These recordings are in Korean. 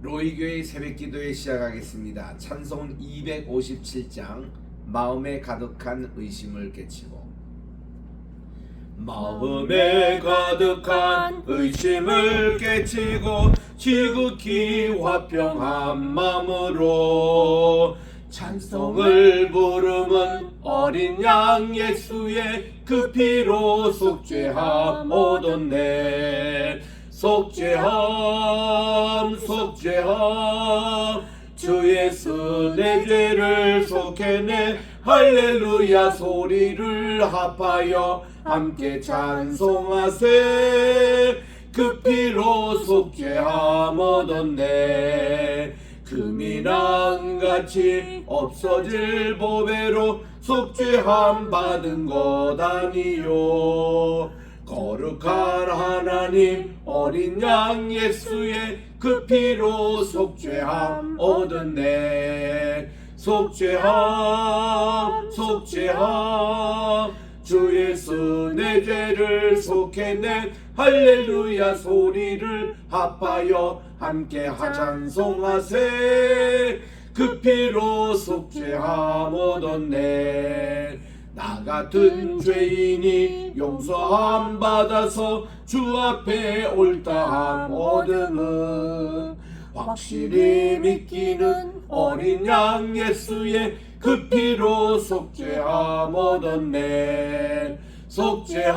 로이교회 새벽기도회 시작하겠습니다. 찬송 257장 마음에 가득한 의심을 깨치고. 마음에 가득한 의심을 깨치고 지극히 화평한 마음으로 찬송을 부르면 어린 양 예수의 그 피로 속죄함 얻었네. 속죄함 주 예수 내 죄를 속해내. 할렐루야 소리를 합하여 함께 찬송하세. 그 피로 속죄함 얻었네. 금이나 은같이 없어질 보배로 속죄함 받은 것 아니요. 거룩한 하나님 어린 양 예수의 그 피로 속죄함 얻었네. 속죄함 주 예수 내 죄를 속해내. 할렐루야 소리를 합하여 함께 찬송하세. 그 피로 속죄함 얻었네. 나 같은 죄인이 용서함 받아서 주 앞에 옳다함 얻음은 확실히 믿기는 어린 양 예수의 그 피로 속죄함 얻었네. 속죄함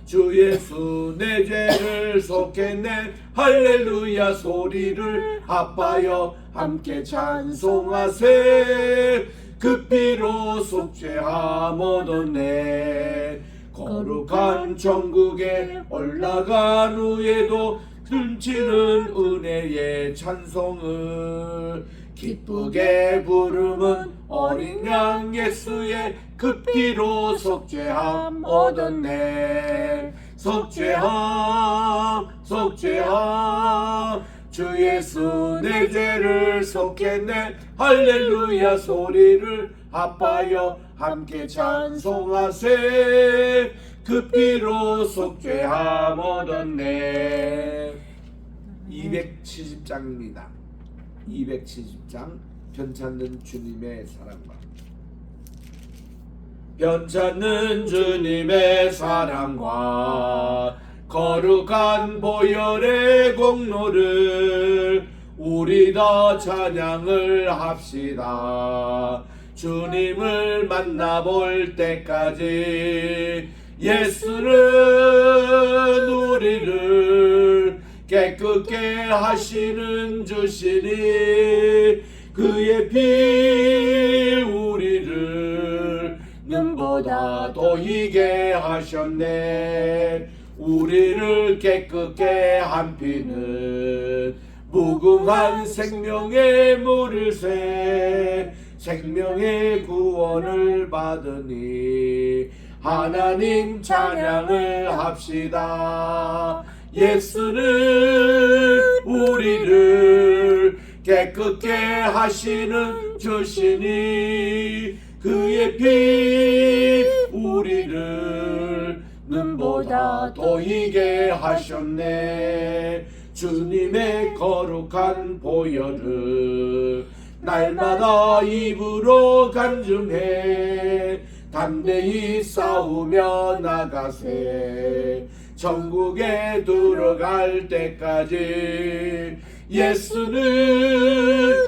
주 예수 내 죄를 속했네. 할렐루야 소리를 합하여 함께 찬송하세. 그 피로 속죄함 얻었네. 거룩한 천국에 올라간 후에도 넘치는 은혜의 찬송을 기쁘게 부르면 어린 양 예수의 그 피로 속죄함 얻었네. 속죄함 주 예수 내 죄를 속했네. 할렐루야 소리를 합하여 함께 찬송하세. 그 피로 속죄함 얻었네. 270장입니다. 270장 변찮는 주님의 사랑과. 변찮는 주님의 사랑과 거룩한 보혈의 공로를 우리 다 찬양을 합시다. 주님을 만나볼 때까지 예수는 우리를 깨끗게 하시는 주시니 그의 피 우리를 눈보다 더 희게 하셨네. 우리를 깨끗게 한 피는 무궁한 생명의 물을 새 생명의 구원을 받으니 하나님 찬양을 합시다. 예수는 우리를 깨끗게 하시는 주시니 그의 피 우리를 눈보다 더 희게 하셨네. 주님의 거룩한 보혈을 날마다 입으로 간증해 담대히 싸우며 나가세. 천국에 들어갈 때까지 예수는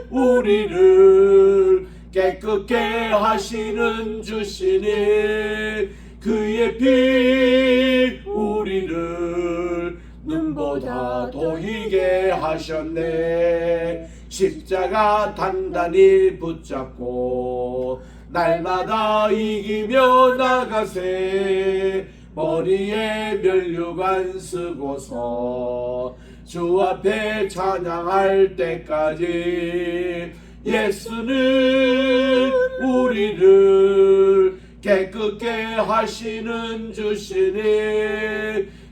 우리를 깨끗게 하시는 주시니 그의 피 우리를 눈보다 더 희게 하셨네. 십자가 단단히 붙잡고 날마다 이기며 나가세. 머리에 면류관 쓰고서 주 앞에 찬양할 때까지 예수는 우리를 깨끗게 하시는 주시니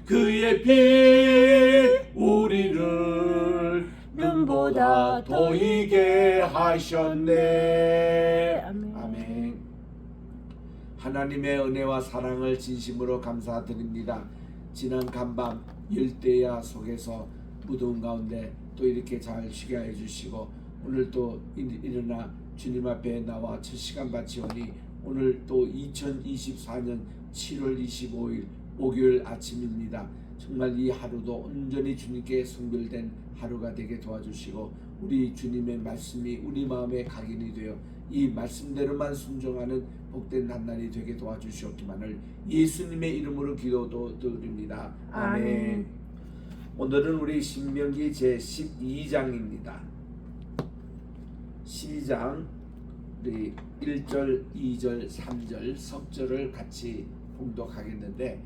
그의 피 우리를 눈보다 더 희게 하셨네. 아멘. 하나님의 은혜와 사랑을 진심으로 감사드립니다. 지난 간밤 열대야 속에서 무더운 가운데 또 이렇게 잘 쉬게 해 주시고 오늘 또 일어나 주님 앞에 나와 첫 시간 바치오니 오늘 또 2024년 7월 25일 목요일 아침입니다. 정말 이 하루도 온전히 주님께 성별된 하루가 되게 도와주시고 우리 주님의 말씀이 우리 마음에 각인이 되어 이 말씀대로만 순종하는 복된 한날이 되게 도와주시옵기만을 예수님의 이름으로 기도드립니다. 아멘. 오늘은 우리 신명기 제12장입니다. 12장 우리 1절, 2절, 3절 석절을 같이 봉독하겠는데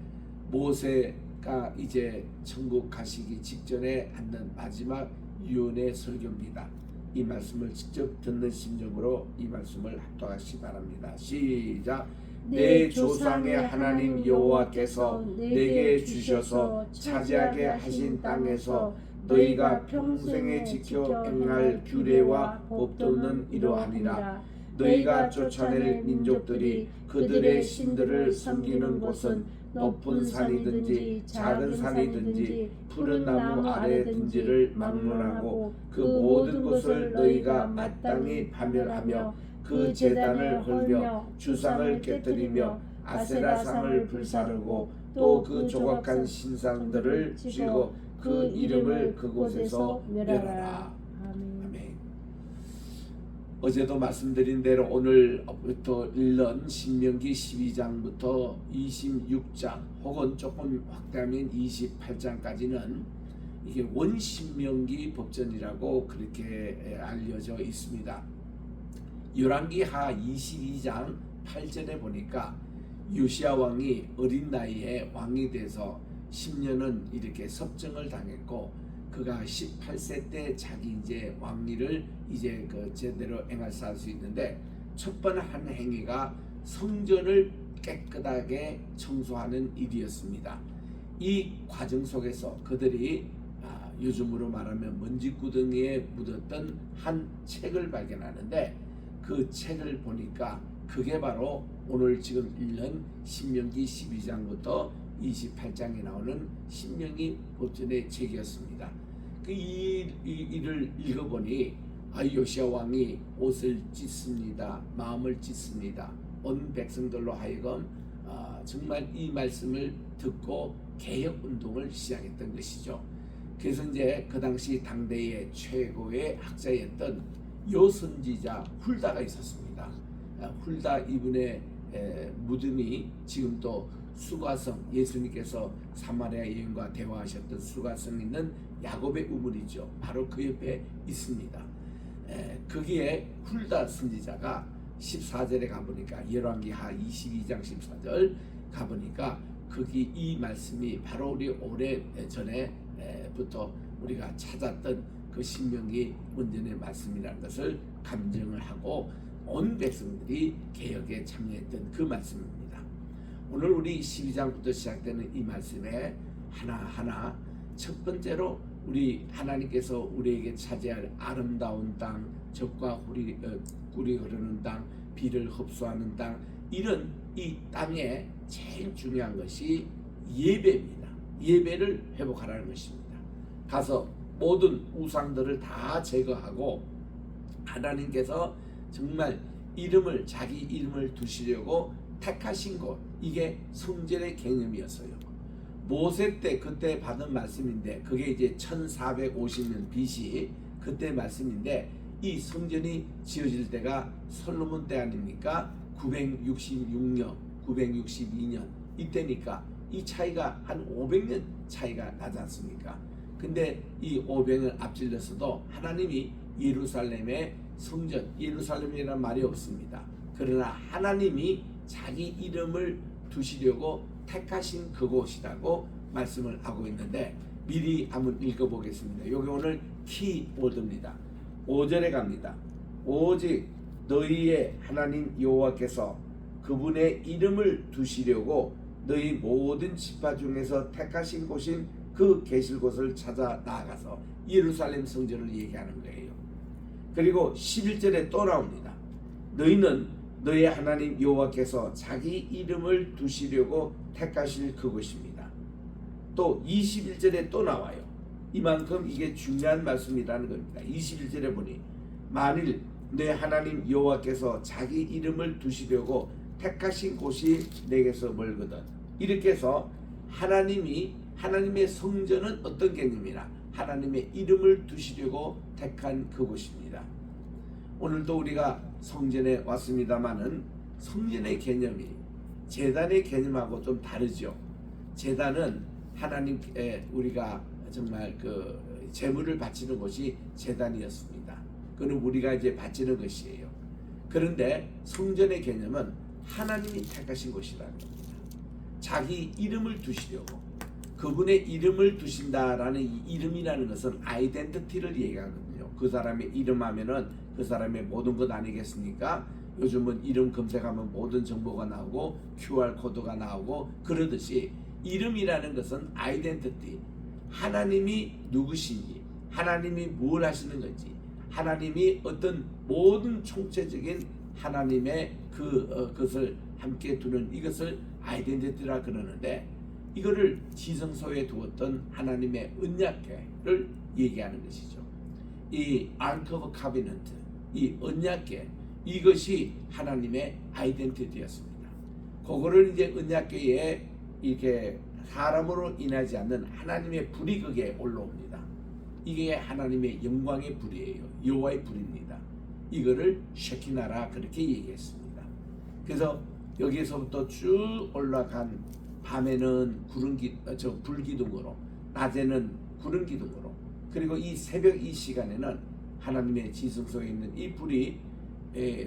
모세가 이제 천국 가시기 직전에 하는 마지막 유언의 설교입니다. 이 말씀을 직접 듣는 심정으로 이 말씀을 합독하시기 바랍니다. 시작. 내 조상의 하나님 여호와께서 내게 주셔서 차지하게 하신 땅에서 너희가 평생에 지켜 행할 규례와 법도는 이러하니라. 너희가 쫓아낼 민족들이 그들의 신들을 섬기는 곳은 높은 산이든지 작은 산이든지 푸른 나무 아래든지를 막론하고 그 모든 곳을 너희가 마땅히 파멸하며 그 제단을 헐며 주상을 깨뜨리며 아세라상을 불사르고 또 그 조각한 신상들을 쥐고 그 이름을 그곳에서 멸하라. 아멘. 어제도 말씀드린 대로 오늘부터 읽는 신명기 12장부터 26장 혹은 조금 확대하면 28장까지는 이게 원신명기 법전이라고 그렇게 알려져 있습니다. 열왕기하 22장 8절에 보니까 요시야 왕이 어린 나이에 왕이 돼서 10년은 이렇게 섭정을 당했고 그가 18세 때 자기 이제 왕위를 이제 그 제대로 행할 수 있는데 첫 번째 한 행위가 성전을 깨끗하게 청소하는 일이었습니다. 이 과정 속에서 그들이 요즘으로 말하면 먼지구덩이에 묻었던 한 책을 발견하는데 그 책을 보니까 그게 바로 오늘 지금 읽는 신명기 12장부터 28장에 나오는 신명기 법전의 책이었습니다. 그 일을 읽어보니 요시야 왕이 옷을 찢습니다. 마음을 찢습니다. 온 백성들로 하여금 정말 이 말씀을 듣고 개혁 운동을 시작했던 것이죠. 그래서 이제 그 당시 당대의 최고의 학자였던 여선지자 훌다가 있었습니다. 훌다 이분의 무덤이 지금 또 수가성, 예수님께서 사마리아 여인과 대화하셨던 수가성 있는 야곱의 우물이죠. 바로 그 옆에 있습니다. 거기에 훌다 선지자가 14절에 가보니까 열왕기하 22장 14절 가보니까 거기 이 말씀이 바로 우리 오래 전에부터 우리가 찾았던 그 신명기 문전의 말씀이라는 것을 감정을 하고 온 백성들이 개혁에 참여했던 그 말씀입니다. 오늘 우리 12장부터 시작되는 이 말씀에 하나하나 첫 번째로 우리 하나님께서 우리에게 차지할 아름다운 땅, 젖과 꿀이 흐르는 땅, 비를 흡수하는 땅, 이런 이 땅에 제일 중요한 것이 예배입니다. 예배를 회복하라는 것입니다. 가서 모든 우상들을 다 제거하고 하나님께서 정말 자기 이름을 두시려고 택하신 곳, 이게 성전의 개념이었어요. 모세 때 그때 받은 말씀인데 그게 이제 1450년 BC 그때 말씀인데 이 성전이 지어질 때가 솔로몬 때 아닙니까? 966년, 962년 이때니까 이 차이가 한 500년 차이가 나지 않습니까? 근데 이 500을 앞질러서도 하나님이 예루살렘의 성전, 예루살렘이라는 말이 없습니다. 그러나 하나님이 자기 이름을 두시려고 택하신 그곳이라고 말씀을 하고 있는데 미리 한번 읽어보겠습니다. 여기 오늘 키워드입니다. 5절에 갑니다. 오직 너희의 하나님 여호와께서 그분의 이름을 두시려고 너희 모든 지파 중에서 택하신 곳인 그 계실 곳을 찾아 나아가서 예루살렘 성전을 얘기하는 거예요. 그리고 11절에 또 나옵니다. 너희는 너희 하나님 여호와께서 자기 이름을 두시려고 택하실 그곳입니다. 또 21절에 또 나와요. 이만큼 이게 중요한 말씀이라는 겁니다. 21절에 보니 만일 내 하나님 여호와께서 자기 이름을 두시려고 택하신 곳이 내게서 멀거든. 이렇게 해서 하나님의 성전은 어떤 개념이나 하나님의 이름을 두시려고 택한 그곳입니다. 오늘도 우리가 성전에 왔습니다마는 성전의 개념이 제단의 개념하고 좀 다르죠. 제단은 하나님께 우리가 정말 그 제물을 바치는 곳이 제단이었습니다. 그는 우리가 이제 바치는 것이에요. 그런데 성전의 개념은 하나님이 택하신 곳이라는 겁니다. 자기 이름을 두시려고, 그분의 이름을 두신다라는 이 이름이라는 것은 아이덴티티를 얘기하거든요. 그 사람의 이름 하면은 그 사람의 모든 것 아니겠습니까? 요즘은 이름 검색하면 모든 정보가 나오고 QR 코드가 나오고 그러듯이 이름이라는 것은 아이덴티티, 하나님이 누구신지, 하나님이 뭘 하시는 건지, 하나님이 어떤 모든 총체적인 하나님의 그것을 함께 두는 이것을 아이덴티티라 그러는데, 이거를 지성소에 두었던 하나님의 언약궤를 얘기하는 것이죠. 이 아크 오브 카비넌트, 이 언약궤, 이것이 하나님의 아이덴티티였습니다. 그거를 이제 언약궤에 이렇게 사람으로 인하지 않는 하나님의 불이 거기에 올라옵니다. 이게 하나님의 영광의 불이에요. 여호와의 불입니다. 이거를 쉐키나라 그렇게 얘기했습니다. 그래서 여기에서부터 쭉 올라간 밤에는 불기둥으로, 낮에는 구름 기둥으로, 그리고 이 새벽 이 시간에는 하나님의 지성소에 있는 이 불이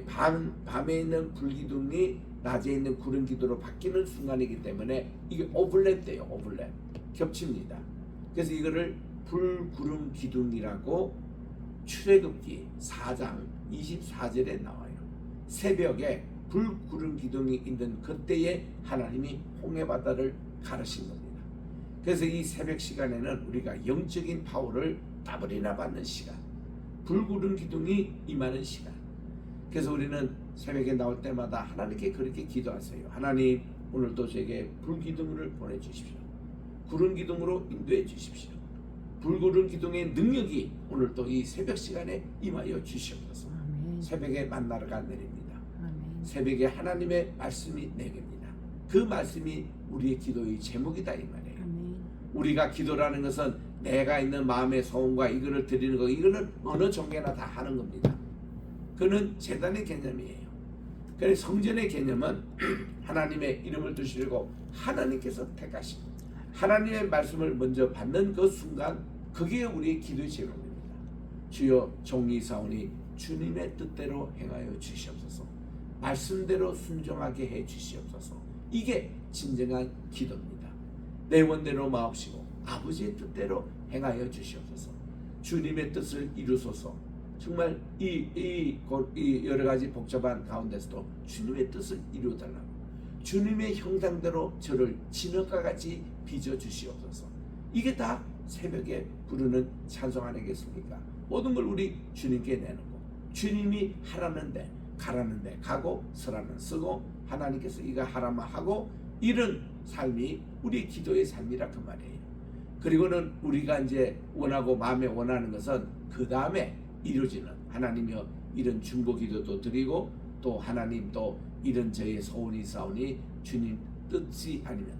밤에 있는 불기둥이 낮에 있는 구름 기둥으로 바뀌는 순간이기 때문에 이게 오버랩 돼요. 오버랩 겹칩니다. 그래서 이거를 불구름 기둥이라고 출애굽기 4장 24절에 나와요. 새벽에 불구름 기둥이 있는 그때에 하나님이 홍해바다를 가르신 겁니다. 그래서 이 새벽 시간에는 우리가 영적인 파워를 더블이나 받는 시간, 불구름 기둥이 임하는 시간. 그래서 우리는 새벽에 나올 때마다 하나님께 그렇게 기도하세요. 하나님, 오늘도 제게 불기둥을 보내주십시오. 구름 기둥으로 인도해 주십시오. 불구름 기둥의 능력이 오늘도 이 새벽 시간에 임하여 주시옵소서. 아멘. 새벽에 만나러가 내립니다. 아멘. 새벽에 하나님의 말씀이 내립니다. 그 말씀이 우리의 기도의 제목이다 이 말이에요. 아멘. 우리가 기도라는 것은 내가 있는 마음의 소원과 이거를 드리는 거, 이거는 어느 종교나 다 하는 겁니다. 그는 제단의 개념이에요. 그래서 성전의 개념은 하나님의 이름을 두시려고 하나님께서 택하신, 하나님의 말씀을 먼저 받는 그 순간, 그게 우리의 기도의 제목입니다. 주여 종이 사오니 주님의 뜻대로 행하여 주시옵소서. 말씀대로 순종하게 해 주시옵소서. 이게 진정한 기도입니다. 내 원대로 마옵시고 아버지의 뜻대로 행하여 주시옵소서. 주님의 뜻을 이루소서. 정말 이 여러 가지 복잡한 가운데서도 주님의 뜻을 이루어달라고, 주님의 형상대로 저를 진흙과 같이 빚어 주시옵소서. 이게 다 새벽에 부르는 찬송 아니겠습니까? 모든 걸 우리 주님께 내놓고, 주님이 하라는데 가라는데 가고 서라는 쓰고, 하나님께서 이거 하라면 하고, 이런 삶이 우리 기도의 삶이라 그 말이에요. 그리고는 우리가 이제 원하고 마음에 원하는 것은 그 다음에 이루어지는, 하나님이여 이런 중보기도도 드리고, 또 하나님 또 이런 저의 소원이 있사오니 주님 뜻이 아니면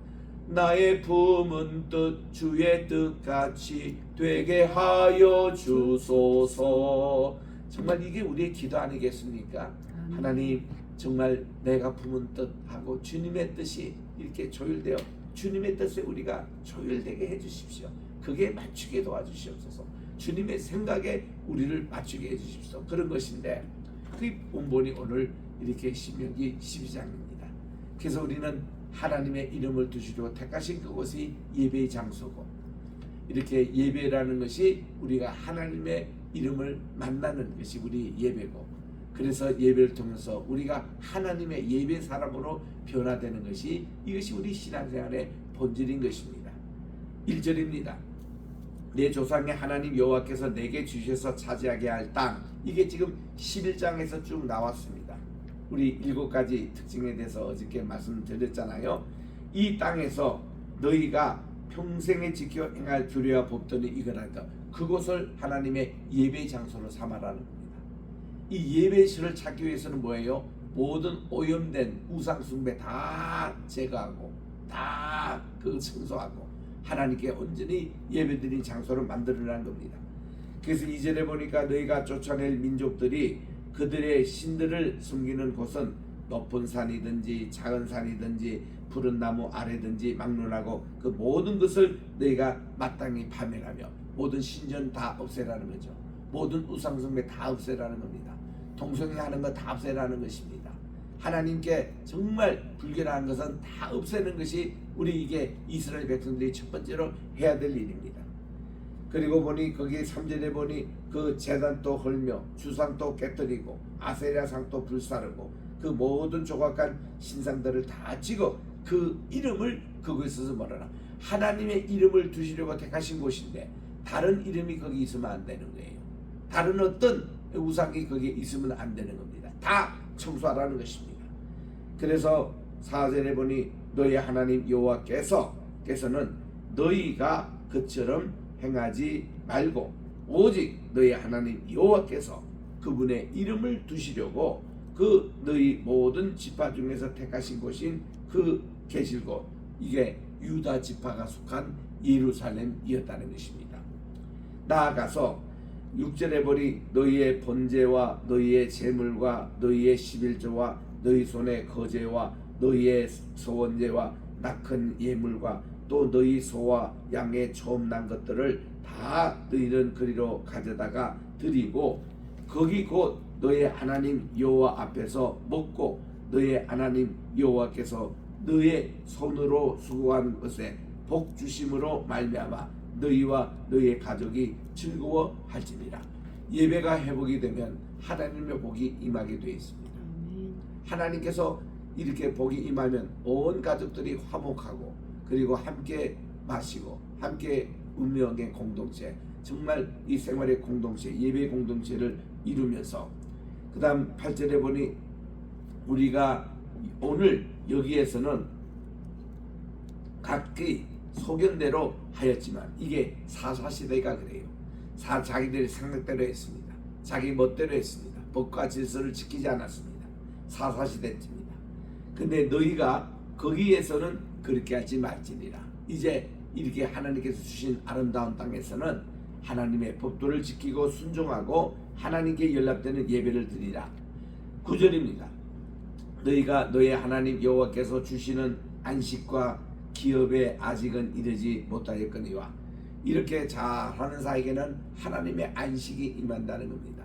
나의 품은 뜻 주의 뜻같이 되게 하여 주소서. 정말 이게 우리의 기도 아니겠습니까? 하나님, 정말 내가 품은 뜻하고 주님의 뜻이 이렇게 조율되어 주님의 뜻에 우리가 조율되게 해주십시오. 그게 맞추게 도와주시옵소서. 주님의 생각에 우리를 맞추게 해주십시오. 그런 것인데, 그 본본이 오늘 이렇게 신명기 12장입니다. 그래서 우리는 하나님의 이름을 두시려고 택하신 그곳이 예배의 장소고, 이렇게 예배라는 것이 우리가 하나님의 이름을 만나는 것이 우리 예배고, 그래서 예배를 통해서 우리가 하나님의 예배 사람으로 변화되는 것이, 이것이 우리 신앙생활의 본질인 것입니다. 1절입니다. 내 조상의 하나님 여호와께서 내게 주셔서 차지하게 할 땅, 이게 지금 11장에서 쭉 나왔습니다. 우리 7가지 특징에 대해서 어저께 말씀드렸잖아요. 이 땅에서 너희가 평생에 지켜 행할 규례와 법도는 이거라다. 그곳을 하나님의 예배 장소로 삼아라는 겁니다. 이 예배실을 찾기 위해서는 뭐예요? 모든 오염된 우상 숭배 다 제거하고 다 그 청소하고 하나님께 온전히 예배드린 장소를 만들어라는 겁니다. 그래서 2절에 보니까 너희가 쫓아낼 민족들이 그들의 신들을 숨기는 곳은 높은 산이든지 작은 산이든지 푸른 나무 아래든지 막론하고 그 모든 것을 너희가 마땅히 파멸하며 모든 신전 다 없애라는 거죠. 모든 우상숭배 다 없애라는 겁니다. 동성애하는 거 다 없애라는 것입니다. 하나님께 정말 불결한 것은 다 없애는 것이 우리 이게 이스라엘 백성들이 첫 번째로 해야 될 일입니다. 그리고 보니 거기 3절에 보니 그 제단도 헐며 주상도 깨뜨리고 아세라상도 불사르고 그 모든 조각한 신상들을 다 찍어 그 이름을 그곳에서 뭐라나 하나님의 이름을 두시려고 택하신 곳인데 다른 이름이 거기 있으면 안 되는 거예요. 다른 어떤 우상이 거기에 있으면 안 되는 겁니다. 다 청소하라는 것입니다. 그래서 4절에 보니 너희 하나님 여호와께서는 너희가 그처럼 행하지 말고 오직 너희 하나님 여호와께서 그분의 이름을 두시려고 그 너희 모든 지파 중에서 택하신 곳인 그 계실 곳 이게 유다 지파가 속한 예루살렘이었다는 것입니다. 나아가서 6절에 보니 너희의 번제와 너희의 제물과 너희의 11조와 너희 손의 거제와 너희의 소원제와 낙한 예물과 또 너희 소와 양의 처음 난 것들을 다 너희는 그리로 가져다가 드리고 거기 곧 너의 하나님 여호와 앞에서 먹고 너의 하나님 여호와께서 너의 손으로 수고한 것에 복 주심으로 말미암아 너희와 너희의 가족이 즐거워할지니라. 예배가 회복이 되면 하나님의 복이 임하게 되어 있습니다. 하나님께서 이렇게 복이 임하면 온 가족들이 화목하고 그리고 함께 마시고 함께 운명의 공동체 정말 이 생활의 공동체 예배 공동체를 이루면서 그 다음 8절에 보니 우리가 오늘 여기에서는 각기 소견대로 하였지만 이게 사사시대가 그래요. 자기들이 생각대로 했습니다. 자기 멋대로 했습니다. 법과 질서를 지키지 않았습니다. 사사시대입니다. 근데 너희가 거기에서는 그렇게 하지 말지니라. 이제 이렇게 하나님께서 주신 아름다운 땅에서는 하나님의 법도를 지키고 순종하고 하나님께 연락되는 예배를 드리라. 9절입니다. 너희가 너의 하나님 여호와께서 주시는 안식과 기업에 아직은 이르지 못하였거니와 이렇게 잘하는 자에게는 하나님의 안식이 임한다는 겁니다.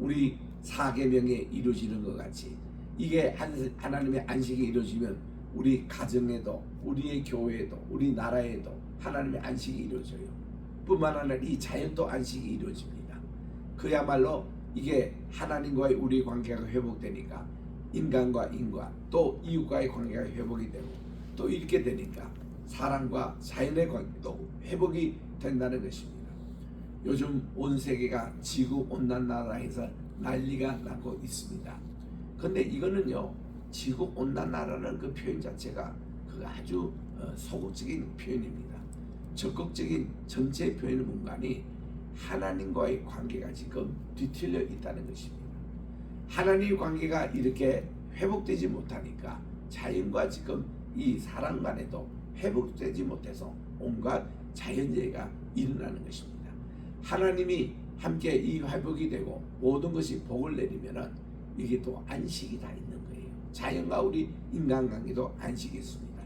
우리 사계명에 이루어지는 것 같이 이게 하나님의 안식이 이루어지면 우리 가정에도 우리의 교회에도 우리 나라에도 하나님의 안식이 이루어져요. 뿐만 아니라 이 자연도 안식이 이루어집니다. 그야말로 이게 하나님과의 우리 관계가 회복되니까 인간과 인간 또 이웃과의 관계가 회복이 되고 또 이렇게 되니까 사람과 자연의 관계도 회복이 된다는 것입니다. 요즘 온 세계가 지구온난화해서 난리가 나고 있습니다. 근데 이거는요 지구온난화라는 그 표현 자체가 그 아주 소극적인 표현입니다. 적극적인 전체 표현 문간이 하나님과의 관계가 지금 뒤틀려 있다는 것입니다. 하나님의 관계가 이렇게 회복되지 못하니까 자연과 지금 이 사람 간에도 회복되지 못해서 온갖 자연재해가 일어나는 것입니다. 하나님이 함께 이 회복이 되고 모든 것이 복을 내리면은 이게 또 안식이 다 있는 거예요. 자연과 우리 인간관계도 안식이 있습니다.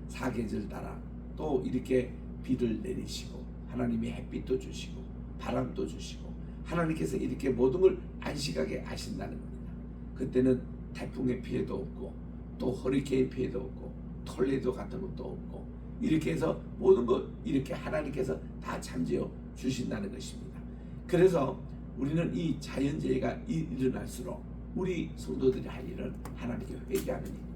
사계절 따라 또 이렇게 비를 내리시고 하나님이 햇빛도 주시고 바람도 주시고 하나님께서 이렇게 모든 걸 안식하게 하신다는 겁니다. 그때는 태풍의 피해도 없고 또 허리케인 피해도 없고 톨레도 같은 것도 없고 이렇게 해서 모든 것 이렇게 하나님께서 다 잠재워 주신다는 것입니다. 그래서 우리는 이 자연재해가 일어날수록 우리 성도들이 할 일은 하나님께 회개하는 일입니다.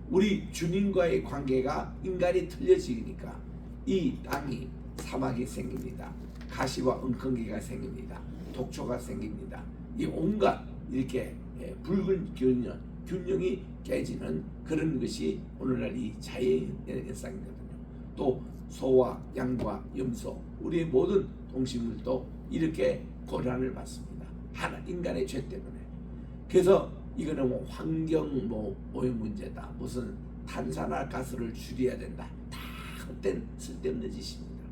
우리 주님과의 관계가 인간이 틀려지니까 이 땅이 사막이 생깁니다. 가시와 엉겅기가 생깁니다. 독초가 생깁니다. 이 온갖 이렇게 붉은 균형이 깨지는 그런 것이 오늘날 이 자연의 현상이거든요. 또 소와 양과 염소, 우리의 모든 동식물도 이렇게 고난을 받습니다. 인간의 죄 때문에. 그래서 이거는 뭐 환경 오염 문제다, 무슨 탄산화 가스를 줄여야 된다, 다 헛된 쓸데없는 짓입니다.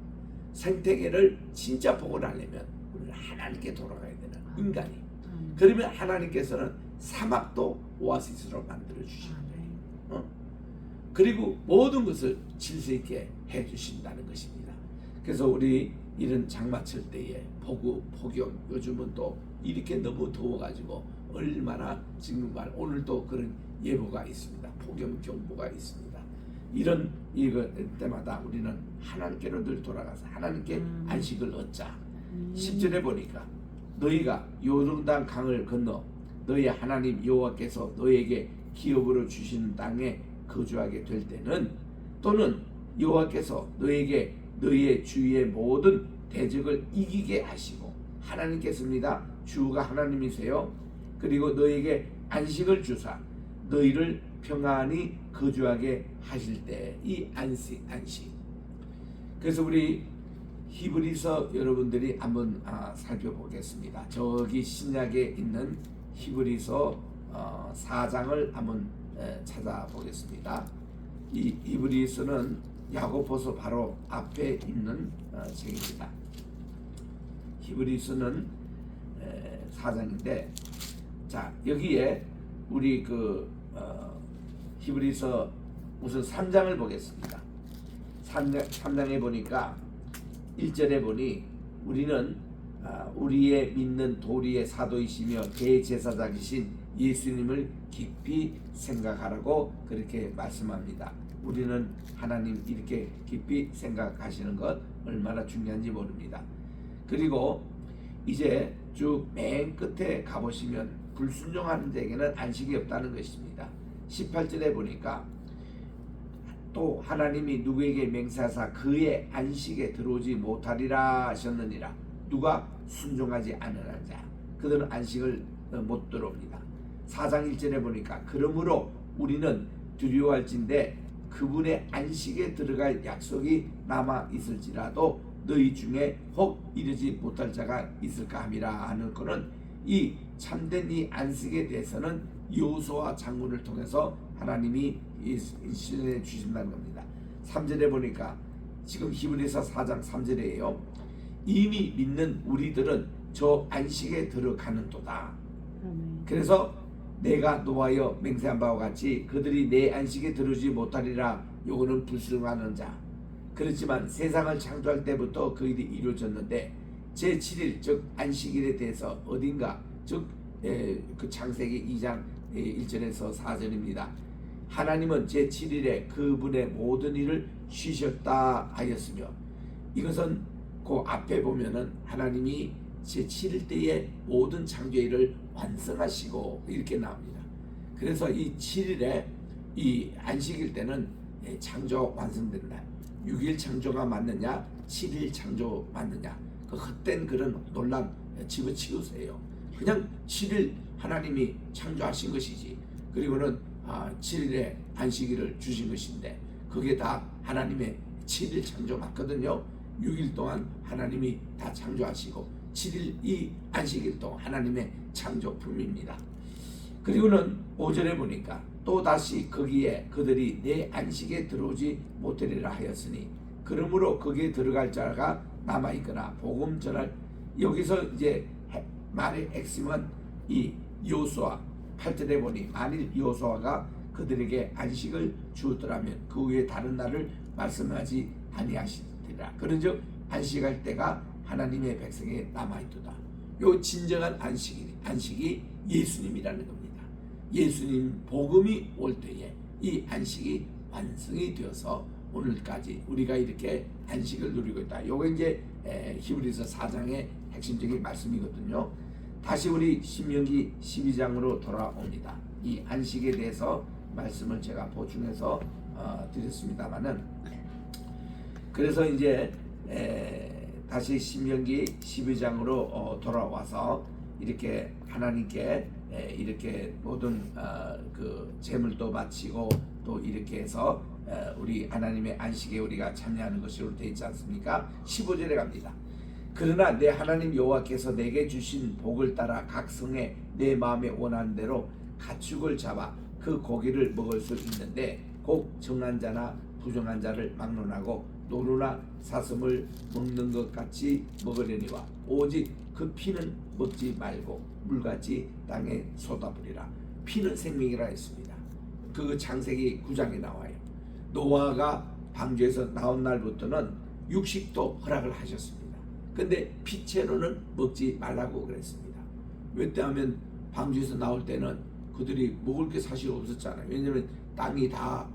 생태계를 진짜 복원하려면 우리는 하나님께 돌아가야 되는 인간이. 그러면 하나님께서는 사막도 오아시스로 만들어 주시는 거예요. 그리고 모든 것을 질서 있게 해 주신다는 것입니다. 그래서 우리 이런 장마철 때에 폭염, 요즘은 또 이렇게 너무 더워가지고 얼마나 지금 오늘도 그런 예보가 있습니다. 폭염 경보가 있습니다. 이런 이거 때마다 우리는 하나님께로 늘 돌아가서 하나님께 안식을 얻자. 10절에 보니까 너희가 요르단 강을 건너 너희 하나님 여호와께서 너희에게 기업으로 주신 땅에 거주하게 될 때는, 또는 여호와께서 너희에게 너희의 주위의 모든 대적을 이기게 하시고, 하나님께서입니다. 주가 하나님이세요. 그리고 너희에게 안식을 주사 너희를 평안히 거주하게 하실 때, 이 안식. 그래서 우리 히브리서 여러분들이 한번 살펴보겠습니다. 저기 신약에 있는 히브리서 4장을 한번 찾아보겠습니다. 이 히브리서는 야고보서 바로 앞에 있는 책입니다. 히브리서는 4장인데, 자 여기에 우리 히브리서 우선 3장을 보겠습니다. 3장에 보니까 1절에 보니 우리는 우리의 믿는 도리의 사도이시며 대제사장이신 예수님을 깊이 생각하라고 그렇게 말씀합니다. 우리는 하나님 이렇게 깊이 생각하시는 것 얼마나 중요한지 모릅니다. 그리고 이제 쭉 맨 끝에 가보시면 불순종하는 자에게는 안식이 없다는 것입니다. 18절에 보니까 또 하나님이 누구에게 맹세하사 그의 안식에 들어오지 못하리라 하셨느니라. 누가 순종하지 않으는 자, 그들은 안식을 못 들어옵니다. 4장 1절에 보니까 그러므로 우리는 두려워할진대 그분의 안식에 들어갈 약속이 남아 있을지라도 너희 중에 혹 이르지 못할 자가 있을까 함이라 하는 것은, 이 참된 이 안식에 대해서는 여호수아 장군을 통해서 하나님이 실현해 주신다는 겁니다. 3절에 보니까 지금 히브리서 4장 3절이에요. 이미 믿는 우리들은 저 안식에 들어가는도다. 그래서 내가 노하여 맹세한 바와 같이 그들이 내 안식에 들어오지 못하리라. 요거는 불순종하는 자. 그렇지만 세상을 창조할 때부터 그 일이 이루어졌는데 제7일 즉 안식일에 대해서 어딘가, 즉 그 창세기 2장 1절에서 4절입니다. 하나님은 제7일에 그분의 모든 일을 쉬셨다 하였으며, 이것은 그 앞에 보면은 하나님이 제7일 때에 모든 창조일을 완성하시고 이렇게 나옵니다. 그래서 이 7일에 이 안식일 때는 창조 완성된다. 6일 창조가 맞느냐 7일 창조 맞느냐, 그 헛된 그런 논란 집어치우세요. 그냥 7일 하나님이 창조하신 것이지, 그리고는 7일에 안식일을 주신 것인데 그게 다 하나님의 7일 창조 맞거든요. 6일 동안 하나님이 다 창조하시고 7일 이 안식일 동안 하나님의 창조품입니다. 그리고는 5절에 보니까 또 다시 거기에 그들이 내 안식에 들어오지 못하리라 하였으니 그러므로 거기에 들어갈 자가 남아있거나 복음 전할, 여기서 이제 말의 핵심은 이 여호수아 8절에 보니 만일 여호수아가 그들에게 안식을 주었더라면 그 외에 다른 날을 말씀하지 아니하시리라. 그런즉 안식할 때가 하나님의 백성에 남아있도다. 요 진정한 안식이 예수님이라는 겁니다. 예수님 복음이 올 때에 이 안식이 완성이 되어서 오늘까지 우리가 이렇게 안식을 누리고 있다. 요게 이제 히브리서 4장의 핵심적인 말씀이거든요. 다시 우리 신명기 12장으로 돌아옵니다. 이 안식에 대해서 말씀을 제가 보충해서 드렸습니다만은, 그래서 이제 다시 신명기 12장으로 돌아와서 이렇게 하나님께 이렇게 모든 그 제물도 바치고 또 이렇게 해서 우리 하나님의 안식에 우리가 참여하는 것으로 되어 있지 않습니까? 15절에 갑니다. 그러나 내 하나님 여호와께서 내게 주신 복을 따라 각 성에 내 마음에 원하는 대로 가축을 잡아 그 고기를 먹을 수 있는데 곧 정한 자나 부정한 자를 막론하고 노루나 사슴을 먹는 것 같이 먹으려니와 오직 그 피는 먹지 말고 물같이 땅에 쏟아부리라. 피는 생명이라 했습니다. 그 창세기 9장에 나와요. 노아가 방주에서 나온 날부터는 육식도 허락을 하셨습니다. 근데 피채로는 먹지 말라고 그랬습니다. 왜냐하면 방주에서 나올 때는 그들이 먹을 게 사실 없었잖아요. 왜냐하면 땅이 다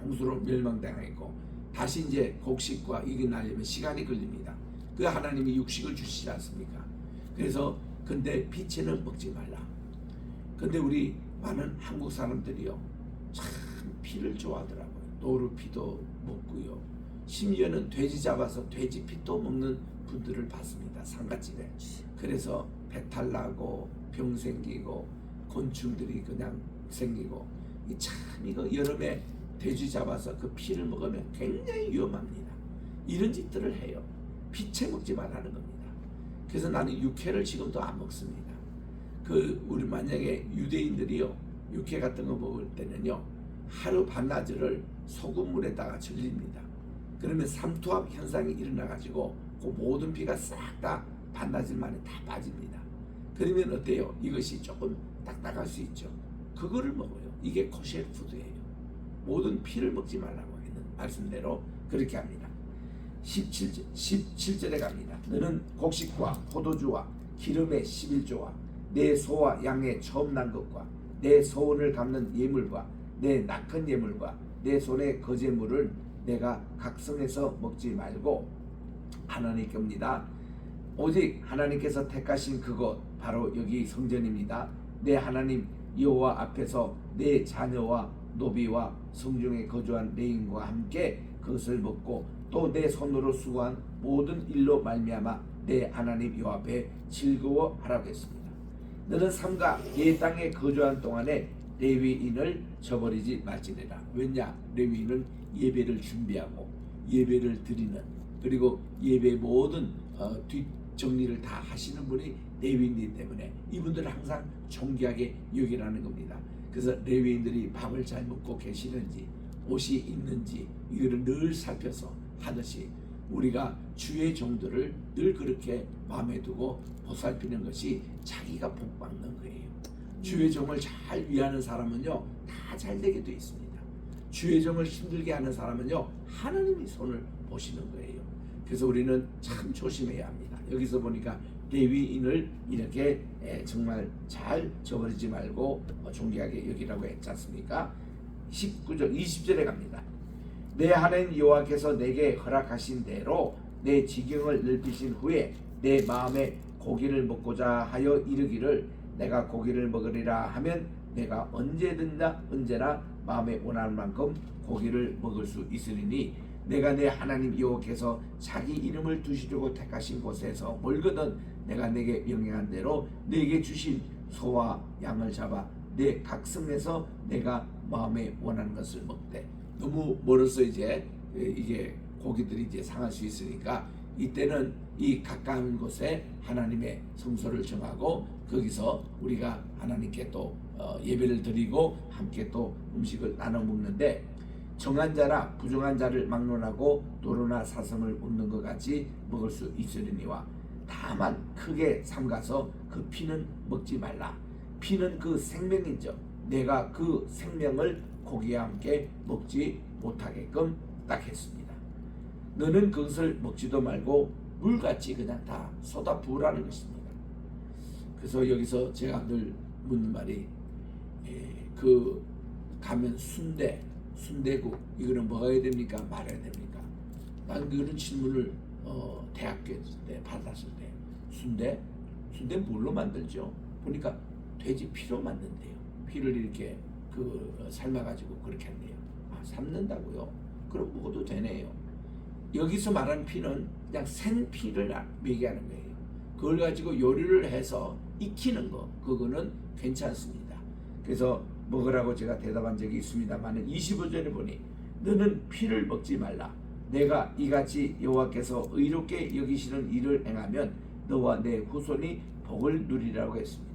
홍수로 멸망당했고 다시 이제 곡식과 이게 나려면 시간이 걸립니다. 그 하나님이 육식을 주시지 않습니까? 그래서 근데 피채는 먹지 말라. 근데 우리 많은 한국 사람들이요 참 피를 좋아하더라고요. 노루피도 먹고요. 심지어는 돼지 잡아서 돼지 피도 먹는 분들을 봤습니다. 상가집에. 그래서 배탈 나고 병 생기고 곤충들이 그냥 생기고 참 이거 여름에 돼지 잡아서 그 피를 먹으면 굉장히 위험합니다. 이런 짓들을 해요. 피채 먹지 말라는 겁니다. 그래서 나는 육회를 지금도 안 먹습니다. 우리 만약에 유대인들이요 육회 같은 거 먹을 때는요 하루 반나절을 소금물에다가 절립니다. 그러면 삼투압 현상이 일어나 가지고 그 모든 피가 싹 다 반나절 만에 다 빠집니다. 그러면 어때요? 이것이 조금 딱딱할 수 있죠. 그거를 먹어요. 이게 코셰르 푸드예요. 모든 피를 먹지 말라고 하는 말씀대로 그렇게 합니다. 17절에 갑니다. 너는 곡식과 포도주와 기름의 11조와 내 소와 양의 처음 난 것과 내 소원을 갚는 예물과 내 낙한 예물과 내 손의 거제물을 내가 각성해서 먹지 말고 하나님 겁니다. 오직 하나님께서 택하신 그곳 바로 여기 성전입니다. 내 하나님 여호와 앞에서 내 자녀와 노비와 성중에 거주한 레인과 함께 그것을 먹고 또 내 손으로 수고한 모든 일로 말미암아 내 하나님 여호와 앞에 즐거워하라고 했습니다. 너는 삼가 예 땅에 거주한 동안에 레위인을 저버리지 말지니라. 왜냐? 레위인은 예배를 준비하고 예배를 드리는 그리고 예배 모든 뒷정리를 다 하시는 분이 레위인이기 때문에 이분들은 항상 존귀하게 여기라는 겁니다. 그래서 레위인들이 밥을 잘 먹고 계시는지 옷이 있는지 이거를 늘 살펴서 하듯이 우리가 주의 종들을 늘 그렇게 마음에 두고 보살피는 것이 자기가 복받는 거예요. 주의 종을 잘 위하는 사람은요 다 잘되게 돼 있습니다. 주의 종을 힘들게 하는 사람은요 하나님이 손을 보시는 거예요. 그래서 우리는 참 조심해야 합니다. 여기서 보니까 레위인을 이렇게 정말 잘 저버리지 말고 존귀하게 여기라고 했지 않습니까? 19절 20절에 갑니다. 내 하나님 여호와께서 내게 허락하신 대로 내 지경을 넓히신 후에 내 마음에 고기를 먹고자 하여 이르기를 내가 고기를 먹으리라 하면 내가 언제나 마음에 원하는 만큼 고기를 먹을 수 있으리니 내가 내 하나님 여호와께서 자기 이름을 두시려고 택하신 곳에서 멀거든 내가 내게 명령한 대로 내게 주신 소와 양을 잡아 내 각성에서 내가 마음에 원하는 것을 먹되. 너무 멀어서 이제 이게 고기들이 이제 상할 수 있으니까 이때는 이 가까운 곳에 하나님의 성소를 정하고 거기서 우리가 하나님께 또 예배를 드리고 함께 또 음식을 나눠 먹는데 정한 자나 부정한 자를 막론하고 노루나 사슴을 먹는 것 같이 먹을 수 있으리니와 다만 크게 삼가서 그 피는 먹지 말라. 피는 그 생명이죠. 내가 그 생명을 고기와 함께 먹지 못하게끔 딱 했습니다. 너는 그것을 먹지도 말고 물같이 그냥 다 쏟아 부으라는 것입니다. 그래서 여기서 제가 늘 묻는 말이 가면 순대국 이거는 먹어야 됩니까? 말아야 됩니까? 난 그런 질문을 대학교 때 받았을 때 순대 뭘로 만들죠? 보니까 돼지 피로 만든대요. 피를 이렇게 삶아가지고 그렇게 한대요. 삶는다고요? 그럼 먹어도 되네요. 여기서 말하는 피는 그냥 생피를 얘기하는 거예요. 그걸 가지고 요리를 해서 익히는 거 그거는 괜찮습니다. 그래서 먹으라고 제가 대답한 적이 있습니다만 25절에 보니 너는 피를 먹지 말라. 내가 이같이 여호와께서 의롭게 여기시는 일을 행하면 너와 내 후손이 복을 누리라고 했습니다.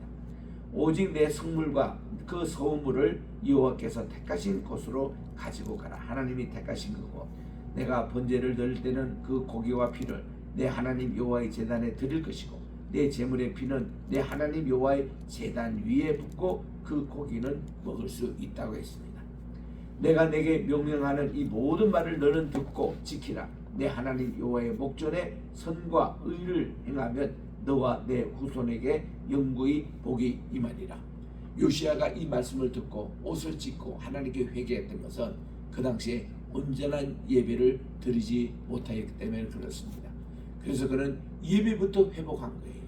오직 내 성물과 그 소물을 여호와께서 택하신 곳으로 가지고 가라. 하나님이 택하신 거고, 내가 번제를 드릴 때는 그 고기와 피를 내 하나님 여호와의 제단에 드릴 것이고, 내 제물의 피는 내 하나님 여호와의 제단 위에 붓고 그 고기는 먹을 수 있다고 했습니다. 내가 내게 명령하는 이 모든 말을 너는 듣고 지키라. 내 하나님 여호와의 목전에 선과 의를 행하면 너와 내 후손에게 영구히 복이 임하리라. 요시야가 이 말씀을 듣고 옷을 찢고 하나님께 회개했던 것은 그 당시에 온전한 예배를 드리지 못하였기 때문에 그렇습니다. 그래서 그는 예배부터 회복한 거예요.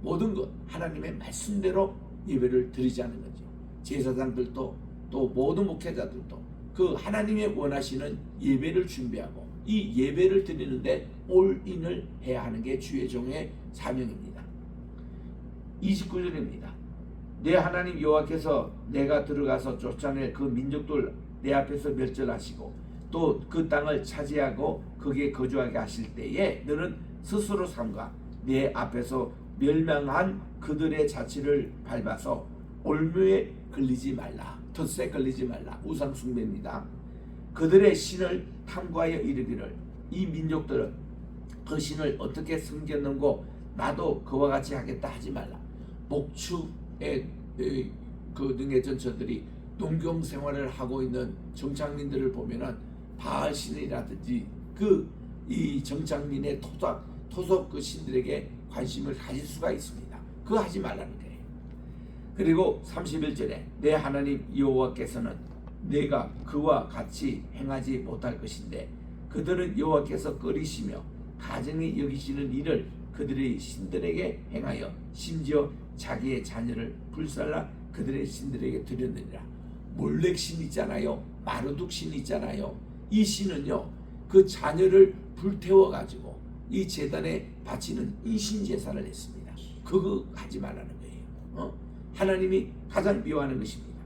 모든 것 하나님의 말씀대로 예배를 드리자는 거죠. 제사장들도 또 모든 목회자들도 그 하나님의 원하시는 예배를 준비하고 이 예배를 드리는데 올인을 해야 하는 게 주의 종의 사명입니다. 29절입니다. 내 하나님 여호와께서 내가 들어가서 쫓아낼 그 민족들 내 앞에서 멸절하시고 또 그 땅을 차지하고 거기에 거주하게 하실 때에 너는 스스로 삼가 내 앞에서 멸망한 그들의 자취를 밟아서 올무에 걸리지 말라. 덫에 걸리지 말라. 우상 숭배입니다. 그들의 신을 탐구하여 이르기를 이 민족들은 그 신을 어떻게 섬겼는고 나도 그와 같이 하겠다 하지 말라. 목축의 그 등의 전처들이 농경 생활을 하고 있는 정착민들을 보면은 바알 신이라든지 그 이 정착민의 토속 그 신들에게 관심을 가질 수가 있습니다. 그거 하지 말라는 거예요. 그리고 31절에 내 하나님 여호와께서는 내가 그와 같이 행하지 못할 것인데 그들은 여호와께서 꺼리시며 가증히 여기시는 일을 그들의 신들에게 행하여 심지어 자기의 자녀를 불살라 그들의 신들에게 드렸느니라. 몰렉 신 있잖아요. 마르둑 신 있잖아요. 이 신은요 그 자녀를 불태워 가지고 이 제단에 바치는 인신 제사를 했습니다. 그거 하지 말라는 거예요. 하나님이 가장 미워하는 것입니다.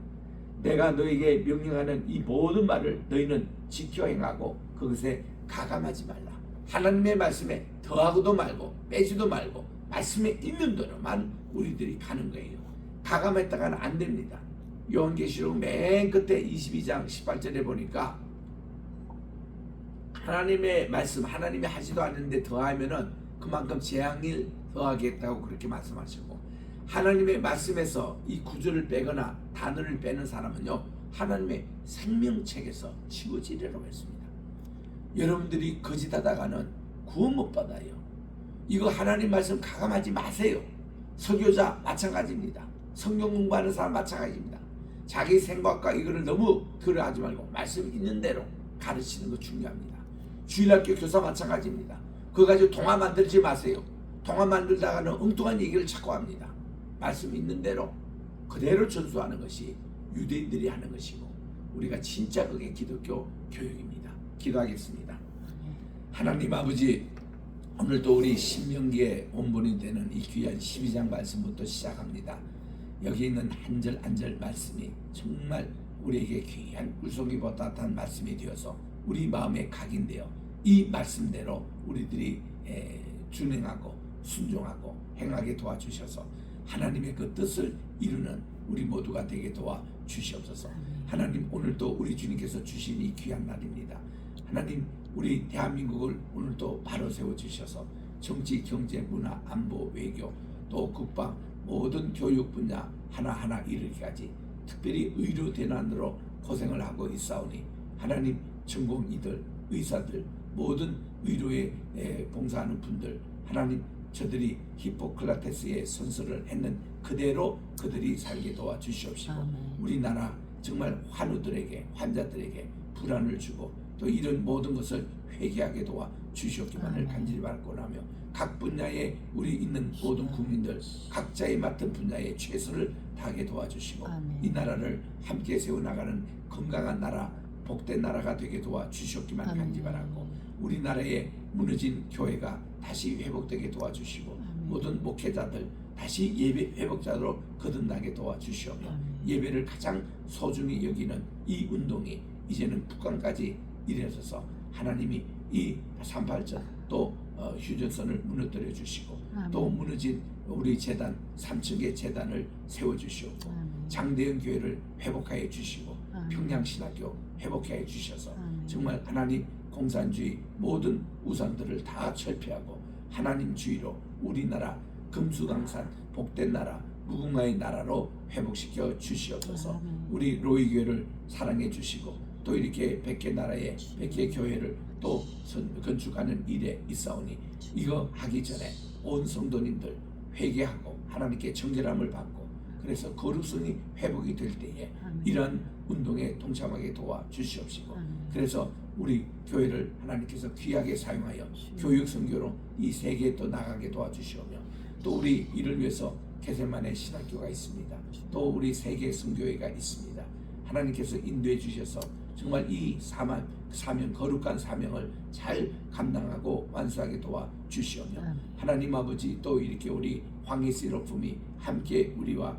내가 너에게 명령하는 이 모든 말을 너희는 지켜 행하고 그것에 가감하지 말라. 하나님의 말씀에 더하고도 말고 빼지도 말고 말씀에 있는 대로만 우리들이 가는 거예요. 가감했다가는 안 됩니다. 요한계시록 맨 끝에 22장 18절에 보니까 하나님의 말씀, 하나님이 하지도 않는데 더하면은 그만큼 재앙을 더하겠다고 그렇게 말씀하시고, 하나님의 말씀에서 이 구절을 빼거나 단어를 빼는 사람은요 하나님의 생명책에서 지워지리라고 했습니다. 여러분들이 거짓하다가는 구원 못 받아요. 이거 하나님 말씀 가감하지 마세요. 설교자 마찬가지입니다. 성경 공부하는 사람 마찬가지입니다. 자기 생각과 이거를 너무 그러하지 말고 말씀 있는 대로 가르치는 거 중요합니다. 주일학교 교사 마찬가지입니다. 그거 가지고 동화 만들지 마세요. 동화 만들다가는 엉뚱한 얘기를 자꾸 합니다. 말씀 있는 대로 그대로 전수하는 것이 유대인들이 하는 것이고 우리가 진짜 그게 기독교 교육입니다. 기도하겠습니다. 하나님 아버지, 오늘도 우리 신명기에 원본이 되는 이 귀한 12장 말씀부터 시작합니다. 여기 있는 한 절 한 절 말씀이 정말 우리에게 귀한 물속이 보따뜻한 말씀이 되어서 우리 마음에 각인되어 이 말씀대로 우리들이 준행하고 순종하고 행하게 도와주셔서 하나님의 그 뜻을 이루는 우리 모두가 되게 도와주시옵소서. 하나님, 오늘도 우리 주님께서 주신 이 귀한 날입니다. 하나님, 우리 대한민국을 오늘도 바로 세워주셔서 정치, 경제, 문화, 안보, 외교, 또 국방, 모든 교육 분야 하나하나 이르기까지 특별히 의료 대난으로 고생을 하고 있사오니 하나님, 전공의들, 의사들, 모든 의료에 봉사하는 분들, 하나님, 저들이 히포크라테스의 선서를 했는 그대로 그들이 살게 도와주시옵시고 우리나라 정말 환우들에게, 환자들에게 불안을 주고 또 이런 모든 것을 회개하게 도와주시옵기만을 간절히 바라고나며 각 분야에 우리 있는 모든 국민들 각자의 맡은 분야에 최선을 다하게 도와주시고 이 나라를 함께 세워나가는 건강한 나라, 복된 나라가 되게 도와주시옵기만 간절히 바라고 우리나라의 무너진 교회가 다시 회복되게 도와주시고 모든 목회자들 다시 예배 회복자로 거듭나게 도와주시오며 예배를 가장 소중히 여기는 이 운동이 이제는 북한까지 이르러서 하나님이 이 38전 또 휴전선을 무너뜨려 주시고 또 무너진 우리 재단 3층의 재단을 세워주시옵고 장대현 교회를 회복하여 주시고 평양신학교 회복하여 주셔서 정말 하나님 공산주의 모든 우상들을 다 철폐하고 하나님주의로 우리나라 금수강산 복된 나라 무궁화의 나라로 회복시켜 주시옵소서. 우리 로이교회를 사랑해 주시고 또 이렇게 100개 나라의 100개 교회를 또 건축하는 일에 있사오니 이거 하기 전에 온 성도님들 회개하고 하나님께 정결함을 받고 그래서 거룩성이 회복이 될 때에 이러한 운동에 동참하게 도와주시옵시고 그래서 우리 교회를 하나님께서 귀하게 사용하여 교육 선교로 이 세계에 또 나가게 도와주시오며 또 우리 이를 위해서 게세마네 신학교가 있습니다. 또 우리 세계 선교회가 있습니다. 하나님께서 인도해 주셔서 정말 이 사명 거룩한 사명을 잘 감당하고 완수하게 도와주시오며 하나님 아버지 또 이렇게 우리 황희스럽품이 함께 우리와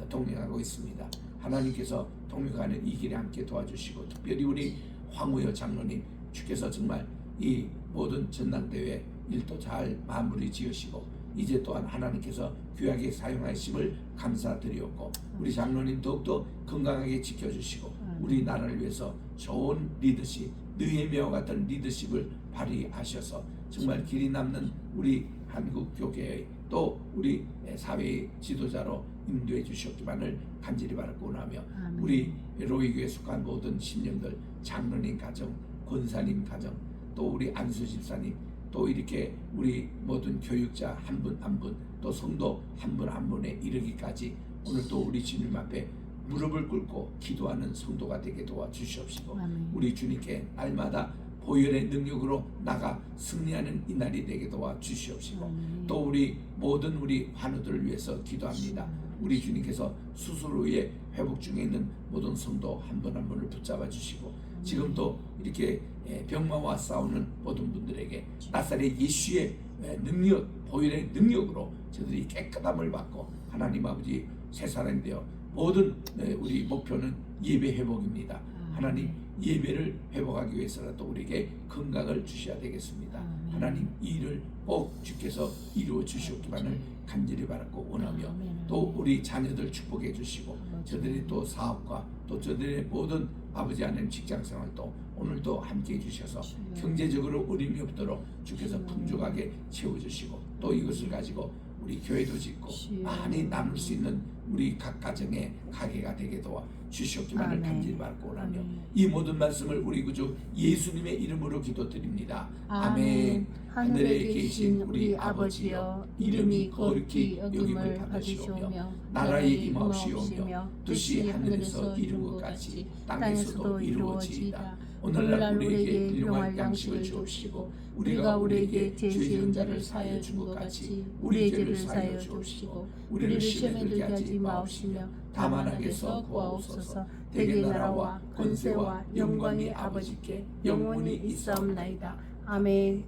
동행하고 있습니다. 하나님께서 동행하는 이 길에 함께 도와주시고 특별히 우리 황우여 장로님 주께서 정말 이 모든 전당대회 일도 잘 마무리 지으시고 이제 또한 하나님께서 귀하게 사용하심을 감사드리옵고 우리 장로님 더욱더 건강하게 지켜주시고 우리 나라를 위해서 좋은 리더십 느헤미야와 같은 리더십을 발휘하셔서 정말 길이 남는 우리 한국 교계의 또 우리 사회의 지도자로 인도해 주셨기만을 간절히 바라고 원하며 우리 로이교에 속한 모든 신령들 장로님 가정 권사님 가정 또 우리 안수 집사님 또 이렇게 우리 모든 교육자 한 분 한 분 또 성도 한 분 한 분에 이르기까지 오늘 또 우리 주님 앞에 무릎을 꿇고 기도하는 성도가 되게 도와주시옵시고 우리 주님께 날마다 보혈의 능력으로 나가 승리하는 이 날이 되게 도와주시옵시고 또 우리 모든 우리 환우들을 위해서 기도합니다. 우리 주님께서 수술 후에 회복 중에 있는 모든 성도 한 분 한 분을 붙잡아 주시고 지금 또 이렇게 병마와 싸우는 모든 분들에게 나사렛 예수의 능력 보혈의 능력으로 저들이 깨끗함을 받고 하나님 아버지 새 사람이 되어 모든 우리 목표는 예배 회복입니다. 하나님 예배를 회복하기 위해서라도 우리에게 건강을 주셔야 되겠습니다. 하나님 이 일을 꼭 주께서 이루어 주시옵기만을 간절히 바라고 원하며 또 우리 자녀들 축복해 주시고 저들이 또 사업과 또 저들의 모든 아버지 하나님 직장생활도 오늘도 함께 해주셔서 경제적으로 어림이 없도록 주께서 풍족하게 채워주시고 또 이것을 가지고 우리 교회도 짓고 많이 나눌 수 있는 우리 각 가정의 가게가 되게 도와 주시옵기만을 간절히 바라고 원하며 이 모든 말씀을 우리 구주 예수님의 이름으로 기도드립니다. 아멘. 하늘에 계신 우리 아버지여 이름이 거룩히 여김을 받으시오며 나라의 임하옵시오며 뜻이 하늘에서 이룬 것 같이 땅에서도 이루어지이다. 오늘날 우리에게 일용할 양식을 주옵시고 우리가 우리에게 죄 지은 자를 사하여 준 것 같이 우리의 죄를 사하여 주옵시고 우리를 시험에 들게 하지 마옵시며 다만 악에서 구하옵소서. 대개 나라와 권세와 영광이 아버지께 영원히 있사옵나이다. 아멘.